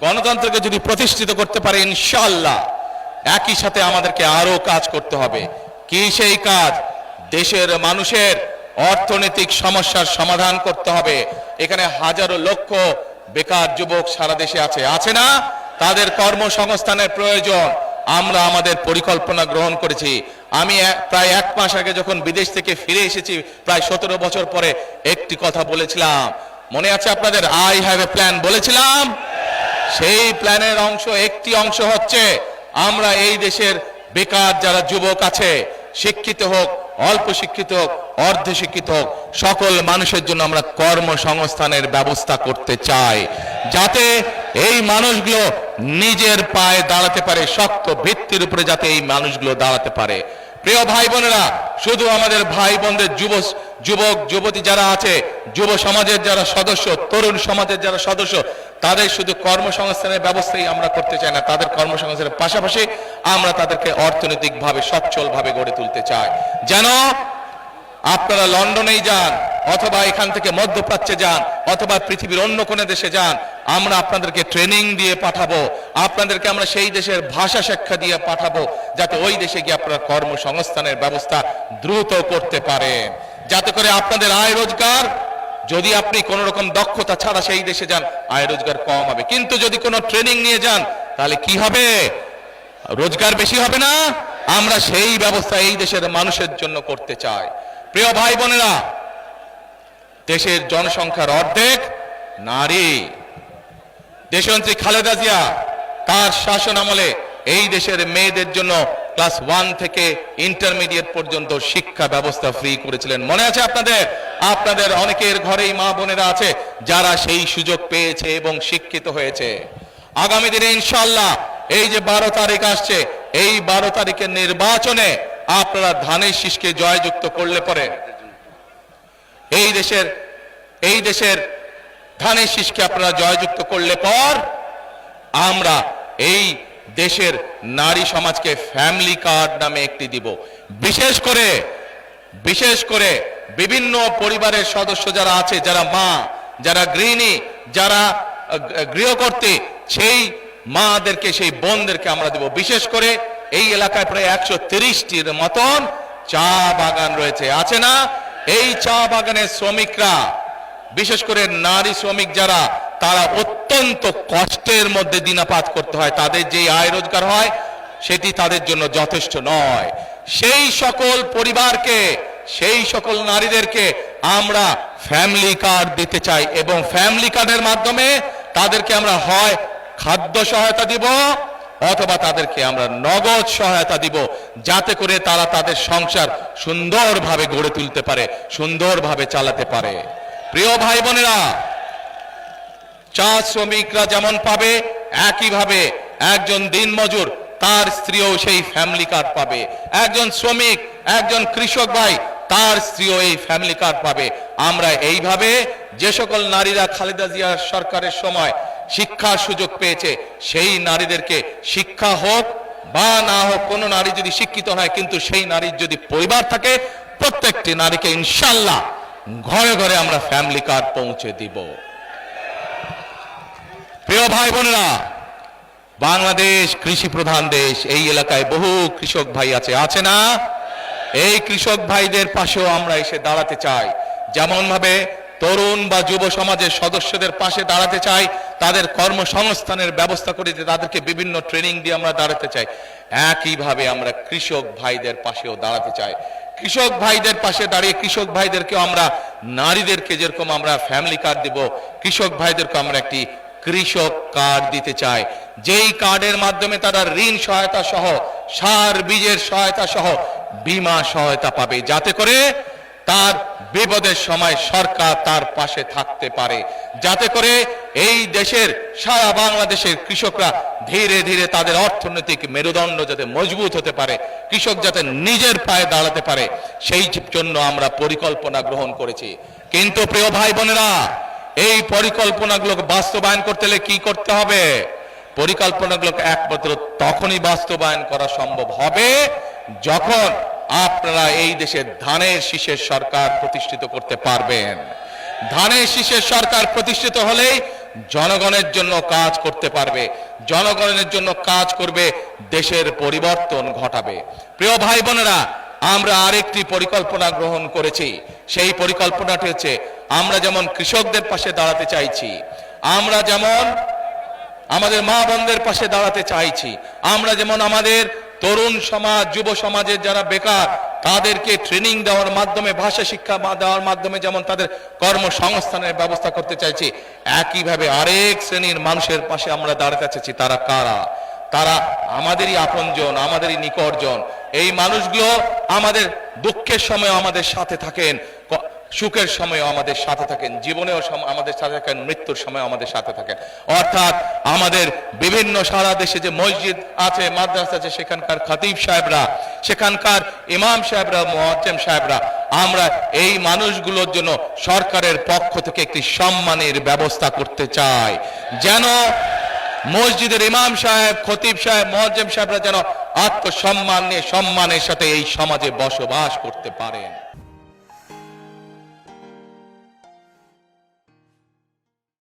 গণতন্ত্রকে যদি প্রতিষ্ঠিত করতে পারে ইনশাআল্লাহ, একই সাথে আমাদেরকে আরো কাজ করতে হবে। কি সেই কাজ? দেশের মানুষের অর্থনৈতিক সমস্যার সমাধান করতে হবে। এখানে হাজারো লক্ষ বেকার যুবক সারা দেশে আছে না? তাদের কর্মসংস্থানের প্রয়োজন। আমরা আমাদের পরিকল্পনা গ্রহণ করেছি। আমি প্রায় 1 মাস আগে যখন বিদেশ থেকে ফিরে এসেছি, প্রায় 17 বছর পরে, একটি কথা বলেছিলাম, মনে আছে আপনাদের? আই হ্যাভ এ প্ল্যান বলেছিলাম। সেই প্ল্যানের একটি অংশ হচ্ছে আমরা এই দেশের বেকার যারা যুবক আছে, শিক্ষিত হোক, অল্প শিক্ষিত হোক, অর্ধ শিক্ষিত হোক, সকল মানুষের জন্য আমরা কর্মসংস্থানের ব্যবস্থা করতে চাই, যাতে এই মানুষগুলো নিজের পায়ে দাঁড়াতে পারে, শক্ত ভিত্তির উপরে যাতে এই মানুষগুলো দাঁড়াতে পারে। প্রিয় ভাই বোনেরা, শুধু আমাদের ভাই বোনদের যুবক যুবতী যারা আছে, যুব সমাজের যারা সদস্য, তরুণ সমাজের যারা সদস্য, তাদের শুধু কর্মসংস্থানের ব্যবস্থাই আমরা করতে চাই না, তাদের কর্মসংস্থানের পাশাপাশি আমরা তাদেরকে অর্থনৈতিকভাবে সচ্ছলভাবে গড়ে তুলতে চাই। যেন আপনারা লন্ডনেই যান, অথবা এখান থেকে মধ্যপ্রাচ্যে যান, অথবা পৃথিবীর অন্য কোনো দেশে যান, আমরা আপনাদেরকে ট্রেনিং দিয়ে পাঠাবো, আপনাদেরকে আমরা সেই দেশের ভাষা শিক্ষা দিয়ে পাঠাবো, যাতে ওই দেশে গিয়ে আপনারা কর্মসংস্থানের ব্যবস্থা দ্রুত করতে পারেন, যাতে করে আপনাদের আয় রোজগার, যদি আপনি কোন রকম দক্ষতা ছাড়া সেই দেশে যান, আয় রোজগার কম হবে। কিন্তু যদি কোনো ট্রেনিং নিয়ে যান, তাহলে কি হবে? রোজগার বেশি হবে না? আমরা সেই ব্যবস্থা এই দেশের মানুষের জন্য করতে চাই। প্রিয় ভাই বোনেরা, দেশের জনসংখ্যার অর্ধেক নারী। দেশনেত্রী খালেদা জিয়া তার শাসন আমলে এই দেশের মেয়েদের জন্য ক্লাস 1 থেকে ইন্টারমিডিয়েট পর্যন্ত শিক্ষা ব্যবস্থা ফ্রি করেছিলেন। মনে আছে আপনাদের? আপনাদের অনেকের ঘরেই মা বোনেরা আছে যারা সেই সুযোগ পেয়েছে এবং শিক্ষিত হয়েছে। আগামী দিনে ইনশাআল্লাহ এই যে 12 তারিখ আসছে, এই 12 তারিখের নির্বাচনে আপনারা ধানের শীষকে জয়যুক্ত করলে পরে এই দেশের ধানের শীষকে আপনারা জয়যুক্ত করলে পর আমরা এই দেশের নারী সমাজকে ফ্যামিলি কার্ড নামে একটি দিব। বিশেষ করে বিভিন্ন পরিবারের সদস্য যারা আছে, যারা মা, যারা গৃহিণী, যারা গৃহকর্ত্রী, সেই মাদেরকে, সেই বোনদেরকে আমরা দেব। বিশেষ করে এই এলাকায় প্রায় 130টির মতন চা বাগান রয়েছে, আছে না? এই চা বাগানের শ্রমিকরা, বিশেষ করে নারী শ্রমিক যারা, তারা অত্যন্ত কষ্টের মধ্যে দিনাপাত করতে হয়, তাদের যে আয় রোজগার হয় সেটি তাদের জন্য যথেষ্ট নয়। সেই সকল পরিবারকে, সেই সকল নারীদেরকে আমরা ফ্যামিলি কার্ড দিতে চাই, এবং ফ্যামিলি কার্ডের মাধ্যমে তাদেরকে আমরা হয় খাদ্য সহায়তা দিব, অথবা তাদেরকে আমরা নগদ সহায়তা দিব, যাতে করে তারা তাদের সংসার সুন্দরভাবে গড়ে তুলতে পারে, সুন্দরভাবে চালাতে পারে। প্রিয় ভাই বোনেরা, চা শ্রমিকরা যেমন পাবে, একইভাবে একজন দিনমজুর তার স্ত্রীও সেই ফ্যামিলি কার্ড পাবে। একজন শ্রমিক, একজন কৃষক ভাই, তার স্ত্রীও এই ফ্যামিলি কার্ড পাবে। আমরা এইভাবে যে সকল নারীরা খালেদা জিয়ার সরকারের সময় শিক্ষার সুযোগ পেয়েছে, সেই নারীদেরকে, শিক্ষা হোক বা না হোক, কোনো নারী যদি শিক্ষিত হয় কিন্তু সেই নারীর যদি পরিবার থাকে, প্রত্যেকটি নারীকে ইনশাআল্লাহ ঘরে ঘরে আমরা ফ্যামিলি কার্ড পৌঁছে দিব। প্রিয় ভাই বোনেরা, বাংলাদেশ কৃষি প্রধান দেশ, এই এলাকায় বহু কৃষক ভাই আছে না? এই কৃষক ভাইদের পাশেও আমরা এসে দাঁড়াতে চাই। যেমন ভাবে তরুণ বা যুব সমাজের সদস্যদের পাশে দাঁড়াতে চাই, তাদের কর্মসংস্থানের ব্যবস্থা করে তাদেরকে বিভিন্ন ট্রেনিং দিয়ে আমরা দাঁড়াতে চাই, একইভাবে আমরা কৃষক ভাইদের পাশেও দাঁড়াতে চাই। কৃষক ভাইদের পাশে দাঁড়িয়ে কৃষক ভাইদেরকেও আমরা, নারীদেরকে যেরকম আমরা ফ্যামিলি কার্ড দিব, কৃষক ভাইদেরকে আমরা একটি কৃষক কার্ড দিতে চাই, যেই কার্ডের মাধ্যমে তারা ঋণ সহায়তা সহ, সার বীজের সহায়তা সহ বীমা সহায়তা পাবে, যাতে করে তার বিপদের সময় সরকার তার পাশে থাকতে পারে, যাতে করে এই দেশের, সারা বাংলাদেশের কৃষকরা ধীরে ধীরে তাদের অর্থনৈতিক মেরুদণ্ড যাতে মজবুত হতে পারে, কৃষক যাতে নিজের পায়ে দাঁড়াতে পারে, সেই জন্য আমরা পরিকল্পনা গ্রহণ করেছি। কিন্তু প্রিয় ভাই বোনেরা, এই পরিকল্পনাগুলোকে বাস্তবায়ন করতে হলে কি করতে হবে? পরিকল্পনাগুলোকে একমাত্র তখনই বাস্তবায়ন করা সম্ভব হবে যখন আপনারা এই দেশে ধানের শীষের সরকার প্রতিষ্ঠিত করতে পারবেন। ধানের শীষের সরকার প্রতিষ্ঠিত হলেই জনগণের জন্য কাজ করতে পারবে, জনগণের জন্য কাজ করবে, দেশের পরিবর্তন ঘটাবে। প্রিয় ভাই বোনেরা, আমরা আরেকটি পরিকল্পনা গ্রহণ করেছি। সেই পরিকল্পনাটি হচ্ছে, আমরা যেমন কৃষকদের পাশে দাঁড়াতে চাইছি, আমরা যেমন আমাদের মা বোনদের পাশে দাঁড়াতে চাইছি, আমরা যেমন আমাদের তরুণ সমাজ, যুব সমাজের যারা বেকার তাদেরকে ট্রেনিং দেওয়ার মাধ্যমে, ভাষা শিক্ষা দেওয়ার মাধ্যমে যেমন তাদের কর্মসংস্থানের ব্যবস্থা করতে চাইছি, একইভাবে আরেক শ্রেণীর মানুষের পাশে আমরা দাঁড়াতে চাইছি। তারা কারা? তারা আমাদেরই আপনজন, আমাদেরই নিকটজন। এই মানুষগুলো আমাদের দুঃখের সময় আমাদের সাথে থাকেন, সুখের সময় আমাদের সাথে থাকেন, জীবনেও আমাদের সাথে থাকেন, মৃত্যুর সময় আমাদের সাথে থাকেন। অর্থাৎ আমাদের বিভিন্ন সারা দেশে যে মসজিদ আছে, মাদ্রাসা আছে, সেখানকার খতিব সাহেবরা, সেখানকার ইমাম সাহেবরা, মুয়াজ্জিম সাহেবরা, আমরা এই মানুষগুলোর জন্য সরকারের পক্ষ থেকে একটি সম্মানের ব্যবস্থা করতে চাই, যেন মসজিদের ইমাম সাহেব, খতিব সাহেব, মুয়াজ্জিম সাহেবরা যেন আত্মসম্মান নিয়ে সম্মানের সাথে এই সমাজে বসবাস করতে পারেন।